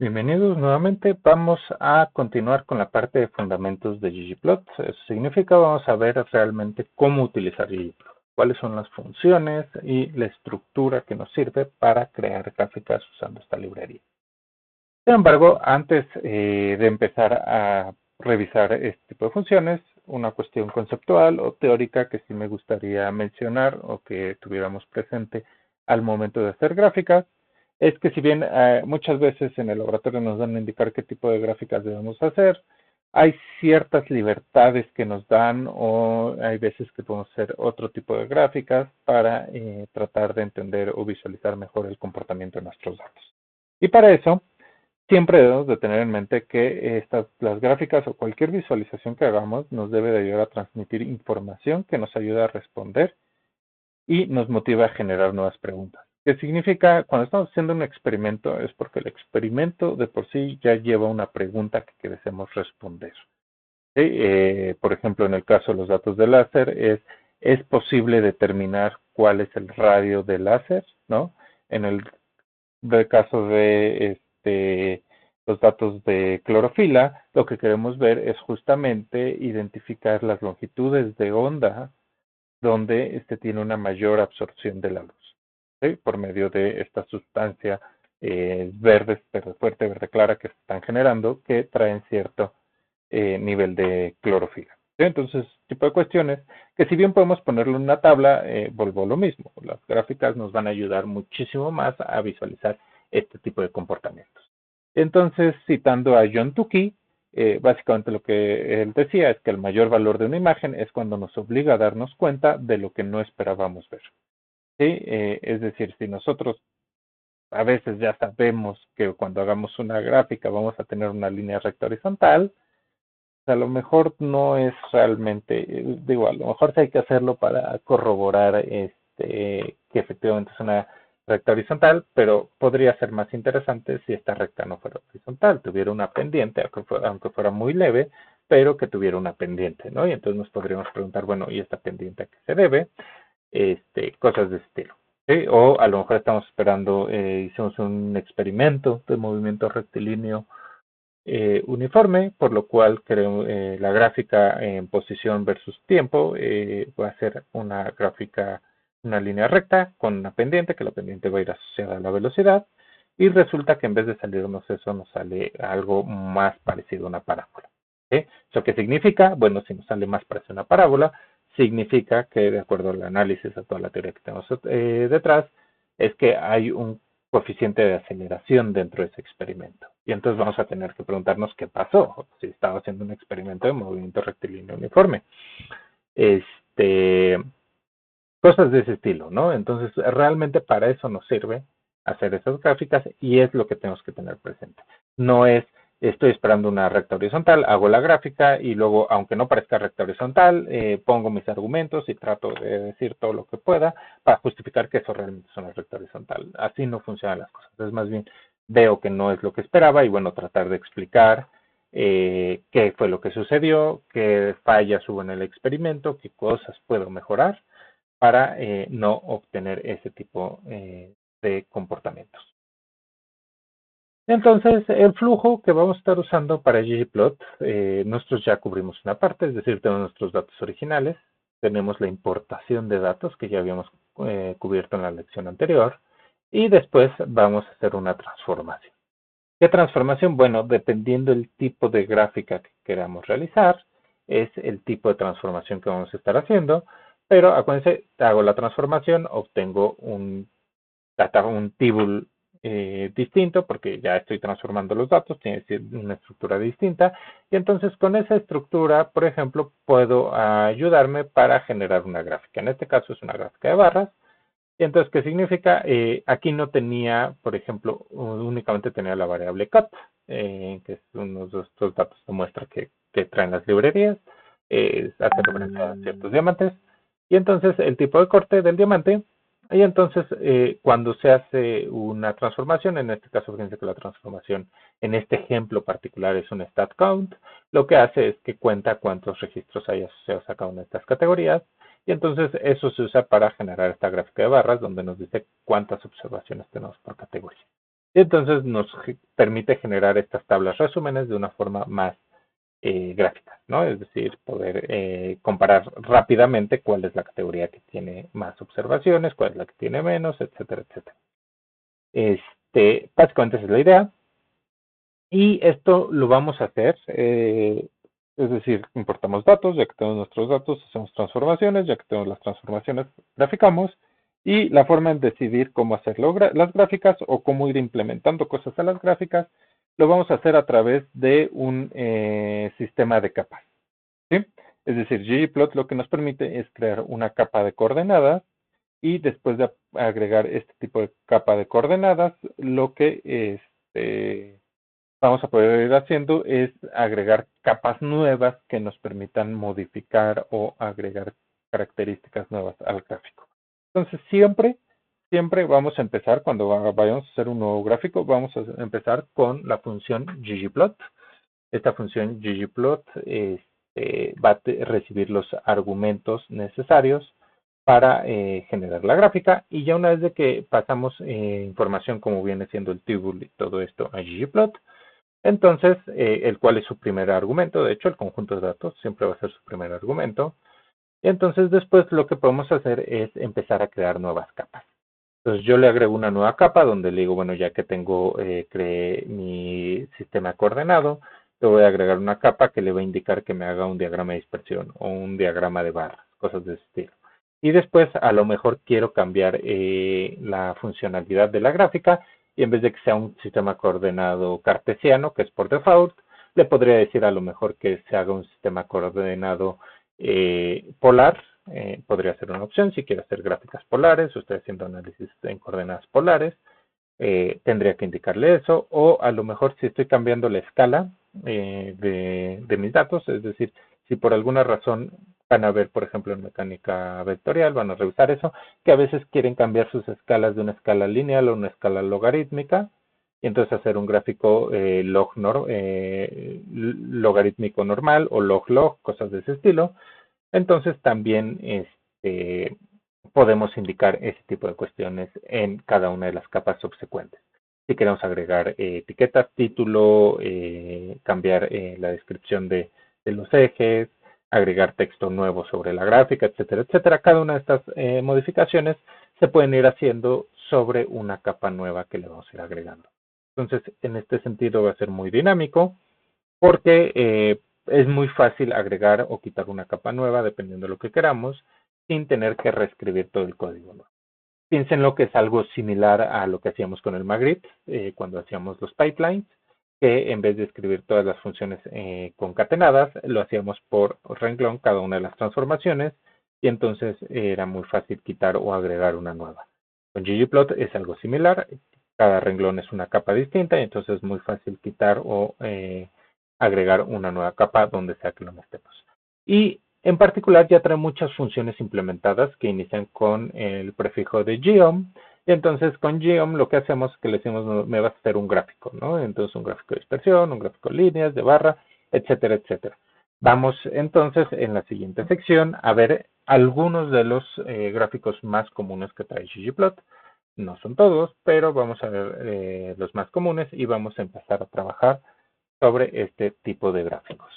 Bienvenidos nuevamente. Vamos a continuar con la parte de fundamentos de ggplot. Eso significa vamos a ver realmente cómo utilizar ggplot, cuáles son las funciones y la estructura que nos sirve para crear gráficas usando esta librería. Sin embargo, antes de empezar a revisar este tipo de funciones, una cuestión conceptual o teórica que sí me gustaría mencionar o que tuviéramos presente al momento de hacer gráficas es que si bien muchas veces en el laboratorio nos dan a indicar qué tipo de gráficas debemos hacer, hay ciertas libertades que nos dan o hay veces que podemos hacer otro tipo de gráficas para tratar de entender o visualizar mejor el comportamiento de nuestros datos. Y para eso, siempre debemos de tener en mente que las gráficas o cualquier visualización que hagamos nos debe de ayudar a transmitir información que nos ayuda a responder y nos motiva a generar nuevas preguntas. ¿Qué significa? Cuando estamos haciendo un experimento es porque el experimento de por sí ya lleva una pregunta que deseamos responder. ¿Sí? Por ejemplo, en el caso de los datos de láser, ¿es posible determinar cuál es el radio del láser? ¿No? En el caso de los datos de clorofila, lo que queremos ver es justamente identificar las longitudes de onda donde tiene una mayor absorción de la luz, ¿sí? Por medio de esta sustancia verde, verde fuerte, verde clara que se están generando, que traen cierto nivel de clorofila. ¿Sí? Entonces, tipo de cuestiones que si bien podemos ponerlo en una tabla, vuelvo a lo mismo. Las gráficas nos van a ayudar muchísimo más a visualizar este tipo de comportamientos. Entonces, citando a John Tukey, básicamente lo que él decía es que el mayor valor de una imagen es cuando nos obliga a darnos cuenta de lo que no esperábamos ver. ¿Sí? Es decir, si nosotros a veces ya sabemos que cuando hagamos una gráfica vamos a tener una línea recta horizontal, a lo mejor no es realmente, digo, a lo mejor sí hay que hacerlo para corroborar que efectivamente es una recta horizontal, pero podría ser más interesante si esta recta no fuera horizontal, tuviera una pendiente, aunque fuera muy leve, pero que tuviera una pendiente, ¿no? Y entonces nos podríamos preguntar, bueno, ¿y esta pendiente a qué se debe? Cosas de ese estilo. ¿Sí? O a lo mejor estamos esperando, hicimos un experimento de movimiento rectilíneo uniforme, por lo cual creo, la gráfica en posición versus tiempo va a ser una gráfica, una línea recta con una pendiente, que la pendiente va a ir asociada a la velocidad, y resulta que en vez de salirnos eso, nos sale algo más parecido a una parábola. ¿Sí? ¿Eso qué significa? Bueno, si nos sale más parecido a una parábola, significa que de acuerdo al análisis, a toda la teoría que tenemos detrás, es que hay un coeficiente de aceleración dentro de ese experimento. Y entonces vamos a tener que preguntarnos qué pasó, si estaba haciendo un experimento de movimiento rectilíneo uniforme. Este, Cosas de ese estilo, ¿no? Entonces, realmente para eso nos sirve hacer esas gráficas y es lo que tenemos que tener presente. No es, estoy esperando una recta horizontal, hago la gráfica y luego, aunque no parezca recta horizontal, pongo mis argumentos y trato de decir todo lo que pueda para justificar que eso realmente es una recta horizontal. Así no funcionan las cosas. Entonces, más bien, veo que no es lo que esperaba y bueno, tratar de explicar qué fue lo que sucedió, qué fallas hubo en el experimento, qué cosas puedo mejorar para no obtener ese tipo de comportamientos. Entonces, el flujo que vamos a estar usando para ggplot, nosotros ya cubrimos una parte, es decir, tenemos nuestros datos originales, tenemos la importación de datos que ya habíamos cubierto en la lección anterior, y después vamos a hacer una transformación. ¿Qué transformación? Bueno, dependiendo del tipo de gráfica que queramos realizar, es el tipo de transformación que vamos a estar haciendo, pero acuérdense, hago la transformación, obtengo un table distinto porque ya estoy transformando los datos, tiene una estructura distinta y entonces con esa estructura, por ejemplo, puedo ayudarme para generar una gráfica. En este caso es una gráfica de barras. Y entonces, ¿qué significa? Aquí no tenía, por ejemplo, únicamente tenía la variable cut, que es uno de estos datos de muestra que traen las librerías, hace referencia a ciertos diamantes, y entonces el tipo de corte del diamante, y entonces cuando se hace una transformación, en este caso fíjense que la transformación en este ejemplo particular es un stat count, lo que hace es que cuenta cuántos registros hay asociados a cada una de estas categorías, y entonces eso se usa para generar esta gráfica de barras donde nos dice cuántas observaciones tenemos por categoría. Y entonces nos permite generar estas tablas resúmenes de una forma más gráfica, ¿no? Es decir, poder comparar rápidamente cuál es la categoría que tiene más observaciones, cuál es la que tiene menos, etcétera, etcétera. Básicamente esa es la idea. Y esto lo vamos a hacer, es decir, importamos datos, ya que tenemos nuestros datos, hacemos transformaciones, ya que tenemos las transformaciones, graficamos, y la forma en decidir cómo hacer las gráficas o cómo ir implementando cosas a las gráficas, lo vamos a hacer a través de un sistema de capas, ¿sí? Es decir, ggplot lo que nos permite es crear una capa de coordenadas y después de agregar este tipo de capa de coordenadas, lo que vamos a poder ir haciendo es agregar capas nuevas que nos permitan modificar o agregar características nuevas al gráfico. Entonces, siempre vamos a empezar, cuando vayamos a hacer un nuevo gráfico, vamos a empezar con la función ggplot. Esta función ggplot va a recibir los argumentos necesarios para generar la gráfica, y ya una vez de que pasamos información como viene siendo el table y todo esto a ggplot, entonces, el cual es su primer argumento, de hecho el conjunto de datos siempre va a ser su primer argumento, y entonces después lo que podemos hacer es empezar a crear nuevas capas. Entonces yo le agrego una nueva capa donde le digo, bueno, ya que creé mi sistema coordenado, le voy a agregar una capa que le va a indicar que me haga un diagrama de dispersión o un diagrama de barras, cosas de ese estilo. Y después a lo mejor quiero cambiar la funcionalidad de la gráfica, y en vez de que sea un sistema coordenado cartesiano, que es por default, le podría decir a lo mejor que se haga un sistema coordenado polar. Podría ser una opción si quiere hacer gráficas polares o estoy haciendo análisis en coordenadas polares. Tendría que indicarle eso, o a lo mejor si estoy cambiando la escala de mis datos, es decir, si por alguna razón van a ver, por ejemplo, en mecánica vectorial, van a revisar eso, que a veces quieren cambiar sus escalas de una escala lineal a una escala logarítmica, y entonces hacer un gráfico logarítmico normal o log-log, cosas de ese estilo. Entonces también podemos indicar ese tipo de cuestiones en cada una de las capas subsecuentes. Si queremos agregar etiquetas, título, cambiar la descripción de los ejes, agregar texto nuevo sobre la gráfica, etcétera, etcétera. Cada una de estas modificaciones se pueden ir haciendo sobre una capa nueva que le vamos a ir agregando. Entonces, en este sentido va a ser muy dinámico, porque es muy fácil agregar o quitar una capa nueva dependiendo de lo que queramos, sin tener que reescribir todo el código, ¿no? Piensen que es algo similar a lo que hacíamos con el Magritte cuando hacíamos los pipelines, que en vez de escribir todas las funciones concatenadas, lo hacíamos por renglón cada una de las transformaciones, y entonces era muy fácil quitar o agregar una nueva. Con ggplot es algo similar, cada renglón es una capa distinta, y entonces es muy fácil quitar o agregar una nueva capa donde sea que lo metemos. Y en particular ya trae muchas funciones implementadas que inician con el prefijo de geom, y entonces con geom lo que hacemos es que le decimos me vas a hacer un gráfico, ¿no? Entonces un gráfico de dispersión, un gráfico de líneas, de barra, etcétera, etcétera. Vamos entonces en la siguiente sección a ver algunos de los gráficos más comunes que trae ggplot. No son todos, pero vamos a ver los más comunes y vamos a empezar a trabajar sobre este tipo de gráficos.